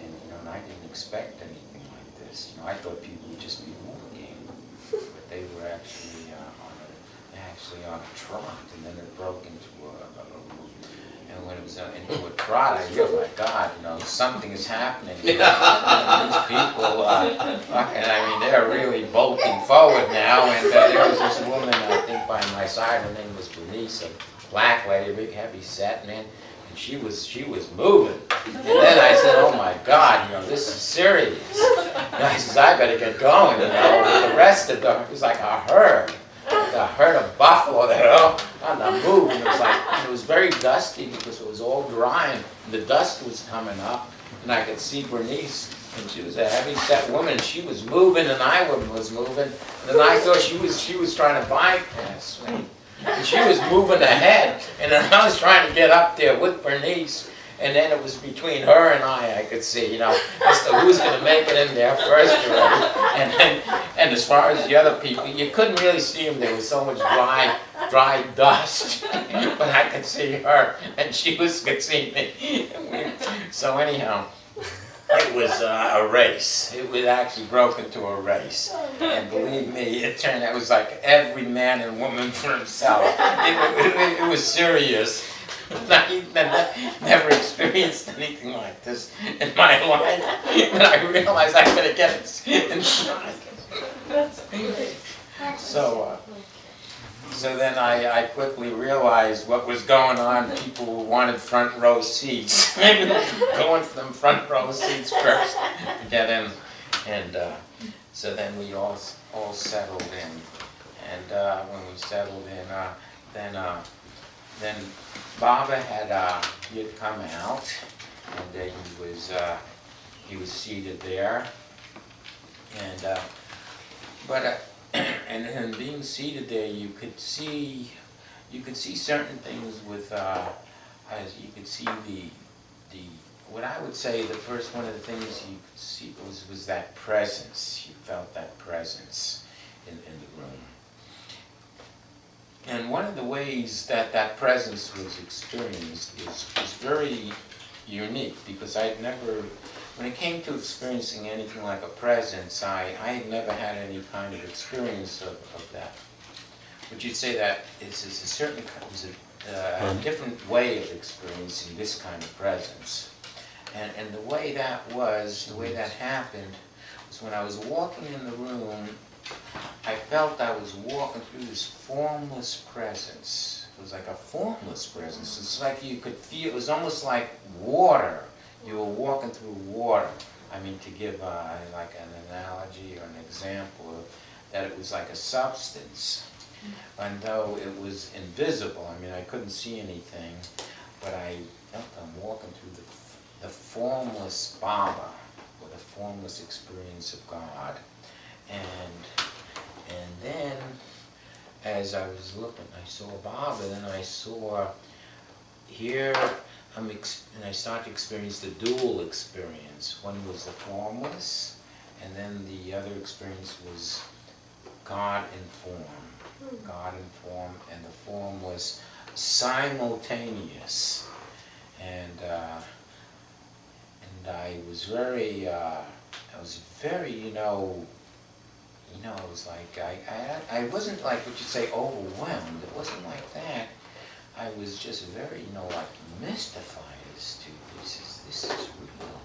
And and I didn't expect anything like this. I thought people would just be walking, but they were actually on a trot, and then it broke into and when it was into a trot, I realized, my God, something is happening. These people, and I mean, they're really bolting forward now. And there was this woman, I think, by my side. Her name was Bernice, a black lady, big, heavy set, man. And she was moving. And then I said, oh my God, this is serious. And I said, I better get going, with the rest of it was like a herd. A herd of buffalo that on the move. And it was very dusty because it was all dry and the dust was coming up. And I could see Bernice, and she was a heavy set woman. And she was moving, and I was moving. And then I thought she was trying to bypass me. And she was moving ahead, and then I was trying to get up there with Bernice. And then it was between her and I could see, as to who's going to make it in there first already. And as far as the other people, you couldn't really see them. There was so much dry dust. But I could see her, and she could see me. So anyhow, it was a race. It actually broke into a race. And believe me, it turned out it was like every man and woman for himself. It was serious. I never experienced anything like this in my life, and I realized I better get inside. So then I quickly realized what was going on. People wanted front row seats. Maybe going for them front row seats first to get in, and so then we all settled in, and when we settled in, then Baba he had come out, and he was seated there, and being seated there, you could see certain things with as you could see the what I would say, the first one of the things you could see was that presence. You felt that presence in the room. And one of the ways that that presence was experienced was very unique, because I'd never, when it came to experiencing anything like a presence, I had never had any kind of experience of that. Would you say that it's a certain, was a different way of experiencing this kind of presence? And the way that happened was when I was walking in the room, I felt I was walking through this formless presence. It was like a formless presence. It's like you could feel, it was almost like water. You were walking through water. I mean, to give like an analogy or an example, that it was like a substance. And though it was invisible, I mean, I couldn't see anything, but I felt I'm walking through the formless Baba, or the formless experience of God. And then, as I was looking, I saw Baba, and then I saw here, and I started to experience the dual experience. One was the formless, and then the other experience was God in form. God in form, and the form was simultaneous. And I was very, it was like, I wasn't like what you'd say overwhelmed. It wasn't like that. I was just very, like mystified as to this is real.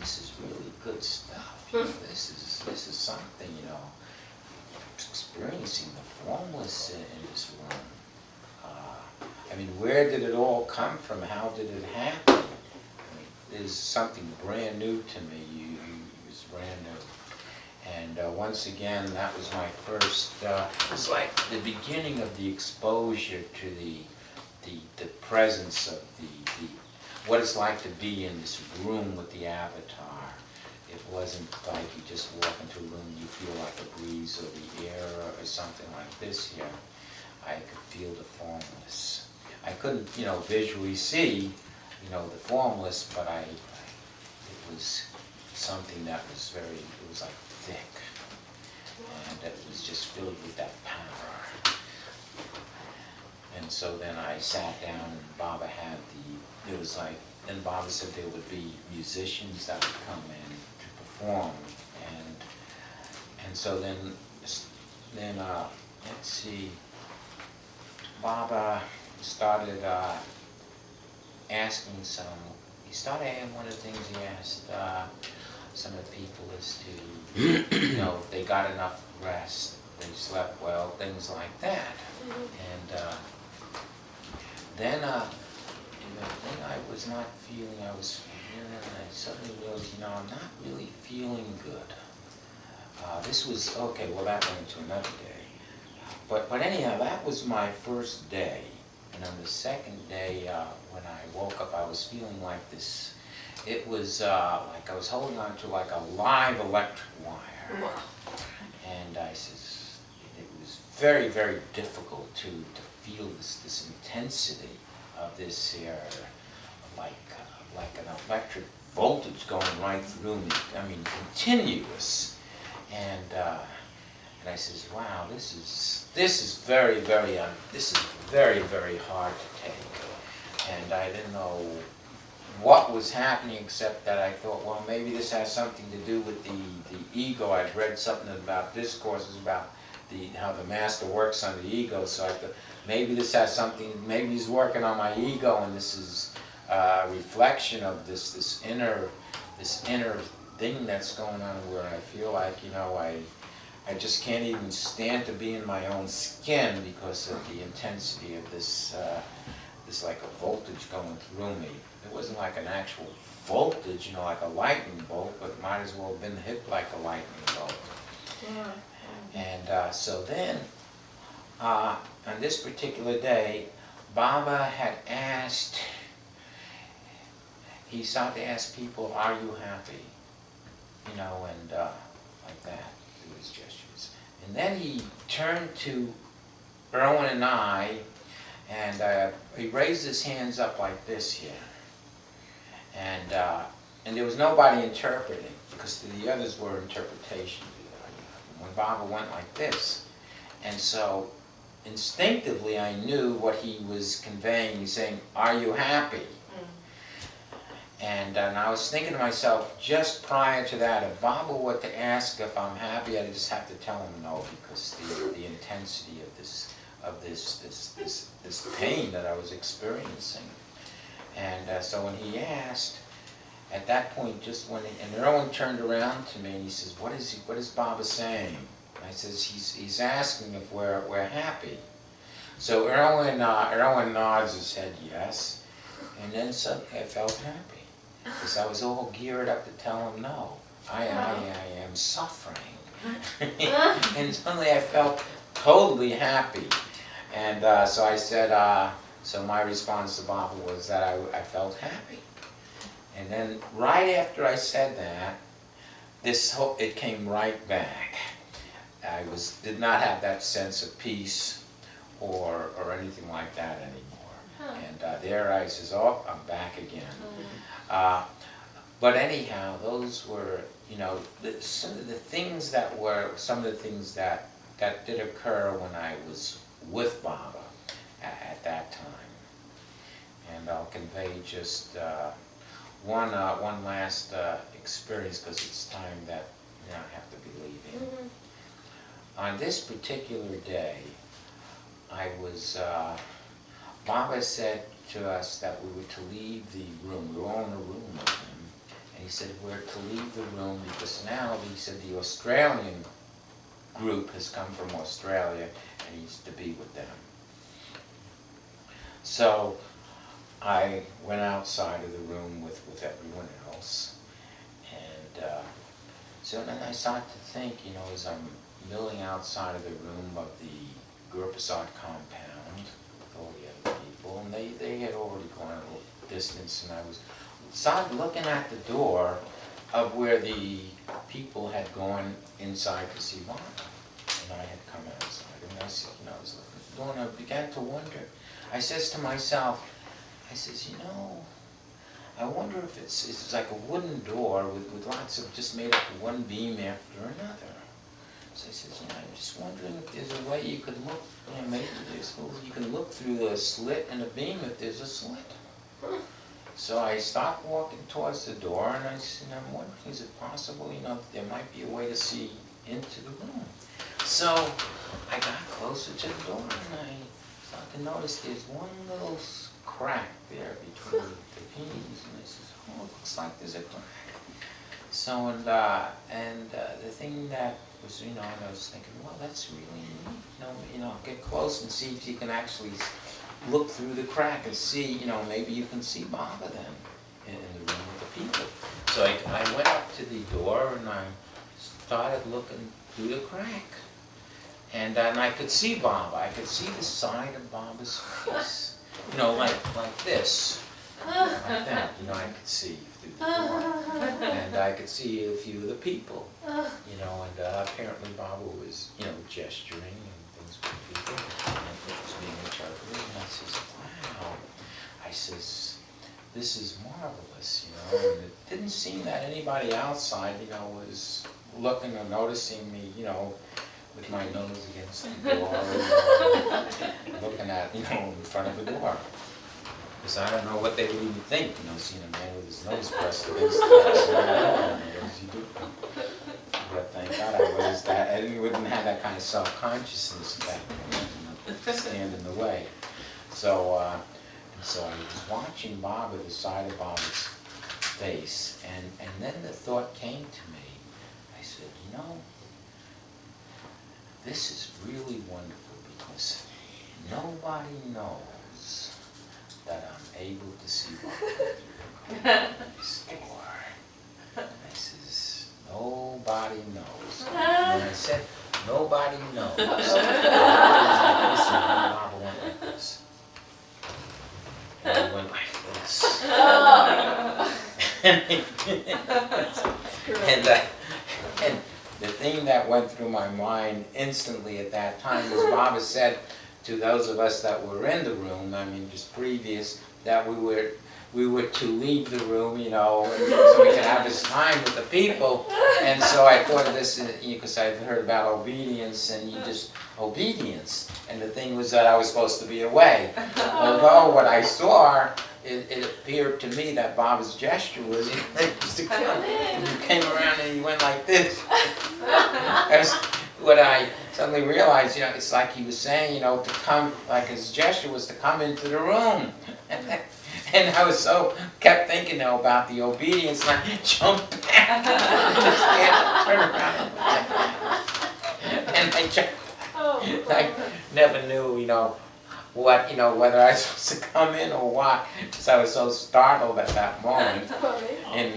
This is really good stuff. This is something, experiencing the formless in this room. I mean, where did it all come from? How did it happen? I mean, there's something brand new to me. It was brand new. And once again, that was my first, it was like the beginning of the exposure to the presence of the what it's like to be in this room with the avatar. It wasn't like you just walk into a room and you feel like a breeze or the air or something like this here. I could feel the formless. I couldn't, visually see, the formless, but it was something that was it was like thick. And it was just filled with that power. And so then I sat down, and Baba had and Baba said there would be musicians that would come in to perform. And so then let's see, Baba started asking one of the things he asked some of the people is to, if they got enough rest, they slept well, things like that. And then I was not feeling, I suddenly realized, I'm not really feeling good. This was, okay, well that went into another day. But anyhow, that was my first day. And on the second day, when I woke up, I was feeling like this. It was like I was holding on to like a live electric wire. And I says, it was very, very difficult to feel this intensity of this here, like an electric voltage going right through me. I mean, continuous. And I says, wow, this is very, very hard to take. And I didn't know what was happening, except that I thought, well, maybe this has something to do with the ego. I'd read something about discourses about how the master works on the ego, so I thought maybe this has something, maybe he's working on my ego, and this is a reflection of this inner thing that's going on, where I feel like, I just can't even stand to be in my own skin because of the intensity of this like a voltage going through me. It wasn't like an actual voltage, like a lightning bolt, but it might as well have been hit like a lightning bolt. Yeah. And so then, on this particular day, Baba had asked, he started to ask people, are you happy? And like that, through his gestures. And then he turned to Erwin and I, and he raised his hands up like this here. And there was nobody interpreting, because the others were interpretation. When Baba went like this, and so instinctively I knew what he was conveying. He's saying, "Are you happy?" And I was thinking to myself, just prior to that, if Baba were to ask if I'm happy, I'd just have to tell him no, because the intensity of this pain that I was experiencing. And so when he asked, at that point, and Erwin turned around to me and he says, what is Baba saying? And I says, he's asking if we're happy. So Erwin nods his head yes, and then suddenly I felt happy, because I was all geared up to tell him no. I am suffering. And suddenly I felt totally happy. And so I said, so my response to Baba was that I felt happy. And then right after I said that, it came right back. I did not have that sense of peace or anything like that anymore. And there I says, oh, I'm back again. But anyhow, those were, some of the things that did occur when I was with Baba at that time. And I'll convey just one last experience, because it's time that I have to be leaving. On this particular day, Baba said to us that we were to leave the room. We were all in a room with him. And he said we're to leave the room because now, he said, the Australian group has come from Australia and he's to be with them. So I went outside of the room with everyone else. And so then I started to think, as I'm milling outside of the room of the Gurprasad compound with all the other people, and they had already gone a little distance, and I started looking at the door of where the people had gone inside to see Baba. And I had come outside, and I said, I was looking at the door, and I began to wonder. I says to myself, I wonder if it's like a wooden door with lots of, just made up of one beam after another. So I says, I'm just wondering if there's a way you could look, maybe you can look through a slit in a beam if there's a slit. So I stopped walking towards the door, and I said, I'm wondering, is it possible, there might be a way to see into the room. So I got closer to the door, and I started to notice there's one little crack there between the beams, and I said, oh, it looks like there's a crack. So, and the thing that was, I was thinking, well, that's really neat, get close and see if you can actually look through the crack and see, maybe you can see Baba then in the room with the people. So I went up to the door and I started looking through the crack. And I could see Baba. I could see the side of Baba's face. Like this. Like that. I could see through the door. And I could see a few of the people. And apparently Baba was, gesturing and things with people. And it was being interpreted. And I says, wow. I says, this is marvelous, And it didn't seem that anybody outside, was looking or noticing me, with my nose against the door, looking at, in front of the door. Because I don't know what they would even think, seeing a man with his nose pressed against the door. But thank God I wouldn't have that kind of self-consciousness that would stand in the way. So I was watching Baba, the side of Baba's face, and then the thought came to me. I said, this is really wonderful, because nobody knows that I'm able to see Baba through this door. And I says, nobody knows. And I said, nobody knows. Baba went like this. And he went like this. And the thing that went through my mind instantly at that time was Baba said to those of us that were in the room, just previous, that we were we were to leave the room, you know, so we could have his time with the people. And so I thought of this, because I've heard about obedience, and obedience. And the thing was that I was supposed to be away. Although what I saw, it appeared to me that Bob's gesture was, he came around and he went like this. That's what I suddenly realized, you know, it's like he was saying, you know, to come, like his gesture was to come into the room. And I was kept thinking though about the obedience, and I jumped back. Turn around. And I jumped back. I never knew, you know, what, you know, whether I was supposed to come in or what, because I was so startled at that moment. And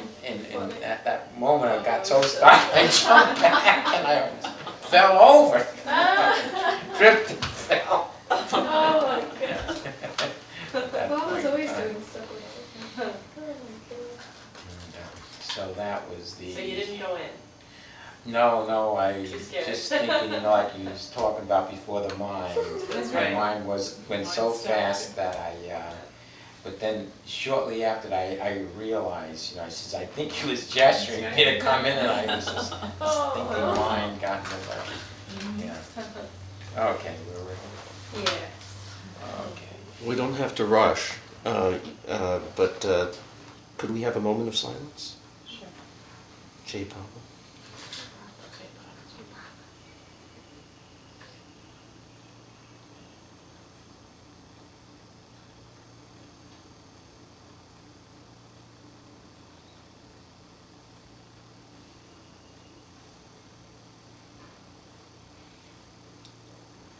at that moment I got so startled, I jumped back and I fell over. Tripped and fell. Oh my God. Bob was always doing stuff like that. So that was the. So you didn't go in? No, I was Too scared. just thinking, you know, like you was talking about before, the mind. That's My right. mind went so Mine's so fast that but then shortly after that, I realized, you know, I says, I think he was gesturing me to come in, and I was just thinking mine got in the way. Yeah. Okay, we're ready. Yeah. Okay. We don't have to rush, but could we have a moment of silence? Sure. Jay Papa.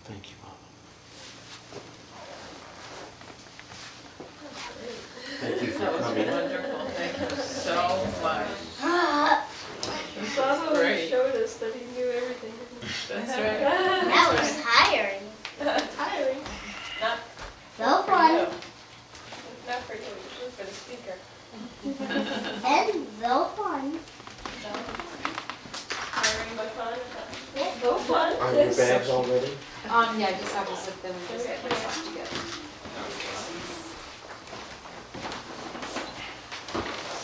Thank you, Mama. Thank you for That was coming. wonderful, thank you so much. Bob always Great. showed us that he knew everything. That's right. That was tiring. Tiring. Not So for fun. you. Not for you, usually for the speaker. And so fun. Tiring but fun. Yeah, so fun. Are your bags all ready? Yeah, I just have to zip them and just get myself together.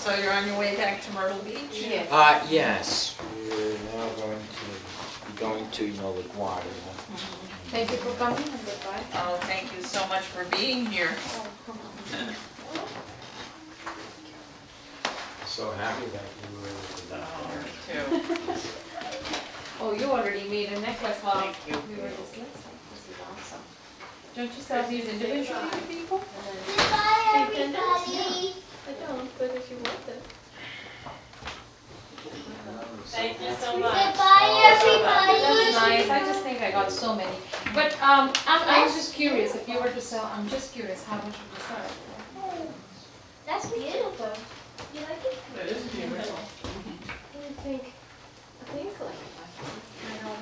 So you're on your way back to Myrtle Beach? Yes. Yes, we're now going to, you know, LaGuardia. Thank you for coming and goodbye. Oh, thank you so much for being here. So happy that you were able to do that. Oh, me too. Oh, you already made a necklace while Thank you. we were discussing. This is awesome. Don't you sell these individually to people? Goodbye, everybody. I don't, but if you want them. Thank you so much. Goodbye, That's everybody. nice. I just think I got so many. But I was just curious, if you were to sell, I'm just curious, how much would you sell it for? That's beautiful. You like it? That is beautiful. What do you think? I think it's like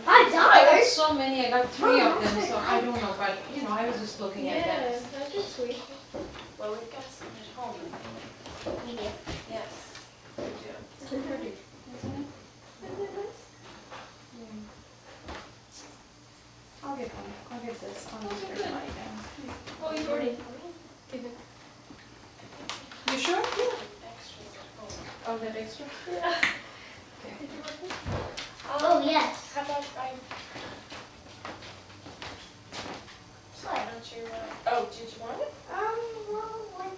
$5. I got so many, I got 3 of them, so I don't know, but you know, I was just looking at yeah, that. that's just sweet. Well, we've got some at home. Yes. We do. Isn't it pretty? Isn't it? Isn't it nice? I'll get one. I'll get this. I'll just bring mine down. Oh, you've already given. You sure? Extras at home. Oh, that extra? Yeah. Okay. Did you want it? Oh, yes. How about why don't you, oh, did you want it? Well, what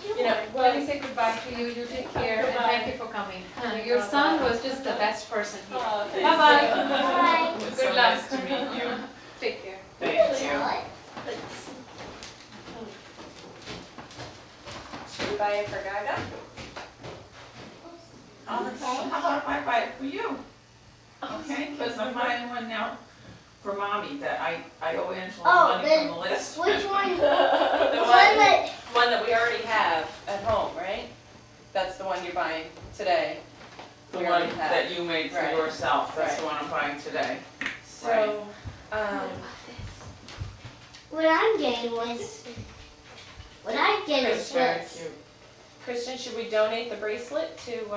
you You know, want? Let me say goodbye to you. You take care and thank you for coming. Your son was just the best person here. Oh, thank Bye-bye. you. Bye. It was Good so luck. nice to meet you. Take care. Thank you. What? Should we buy it for Gaga? How about if I buy it for you? Okay, because I'm buying one now for mommy that I owe Angela Oh, money then from the list. Which one? The The one one, that, one that we already have at home, right? That's the one you're buying today. The we one already have. that you made for Right. yourself, that's the Right. one I'm buying today. So, what I'm getting was, what I get is It's very this. cute. Christian, should we donate the bracelet to,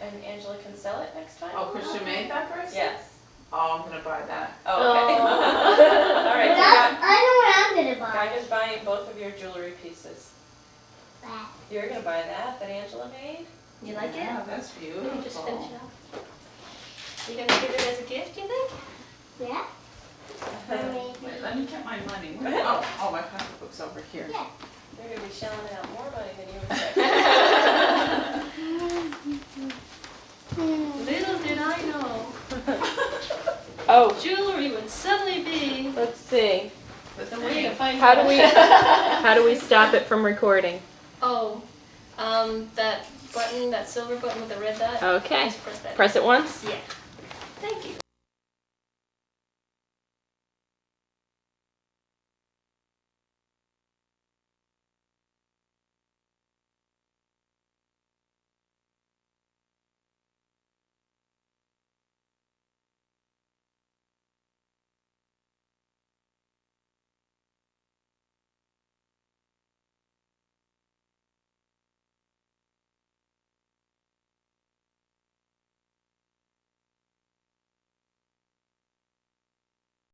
and Angela can sell it next time? Oh, Christian made that bracelet? Yes. Oh, I'm gonna buy that. Oh, okay. All But right, so I know what I'm gonna buy. Gaga's buying both of your jewelry pieces. That. You're gonna buy that Angela made? You like it? Yeah, that's You can just finish beautiful. it off. You gonna give it as a gift, you think? Yeah. Wait, let me get my money. Oh, my pocketbook's over here. Yeah. You're gonna be shelling out more money than you expected. Little did I know, Oh, jewelry would suddenly be let's see. the way to find How do out. we, how do we stop it from recording? Oh, that button, that silver button with the red dot. Okay. Just press that. Press it once? Yeah. Thank you.